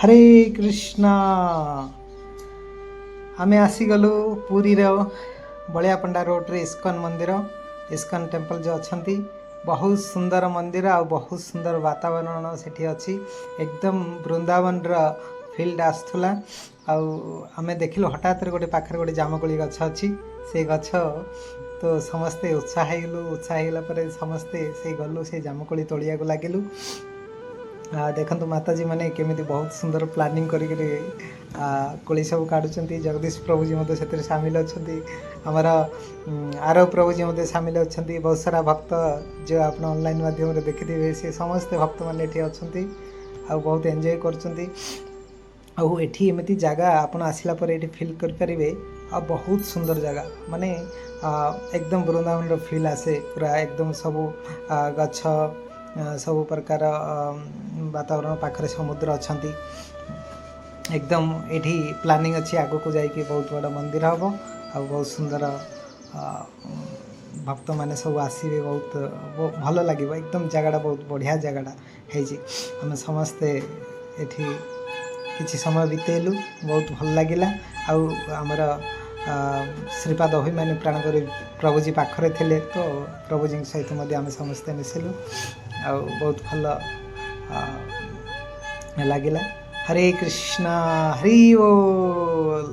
हरे कृष्णा आम आसीगलु पुरी बलिया पंडा रोड रे इस्कन मंदिर इस्कन टेम्पल जो अच्छा बहुत सुंदर मंदिर आ बहुत सुंदर वातावरण सेठी अच्छी एकदम वृंदावन फील्ड आसला आम देखिलु हठात गोटे पाखे गोटे जामकोली गछ अच्छी से गछ तो समस्ते उत्साह होगा समस्ते से गलु से जामकोली तोलिया लगिलु देखु माताजी मैंने केमी बहुत सुंदर प्लानिंग करी कोली सब काटुंट जगदीश प्रभुजी से सामिल अच्छा आमर आरव प्रभुजी सामिल अच्छा बहुत सारा भक्त जो आप ऑनलाइन माध्यम देखिथे सी समस्ते भक्त मैंने अच्छा बहुत एंजॉय करमती जगह आप आसला फिल करेंगे आ बहुत सुंदर जगह माने एकदम वृंदावन फील आसे पूरा एकदम सब गछ सब प्रकार वातावरण पाखे समुद्र अच्छा एकदम ये प्लानिंग अच्छी आग को जाकि बहुत बड़ा मंदिर हम आ बहुत सुंदर भक्त मैंने सब आसवे बहुत भल लगे एकदम जगह बहुत बढ़िया जगह आम समस्ते ये किसी समय बितेलु बहुत भल लगे आमर श्रीपाद अभिमानी प्राणपुरी प्रभुजी पाखरे थे तो प्रभुजी सहित आम समस्ते मिसिलु आ बहुत भल लगे हरे कृष्णा हरि बोल।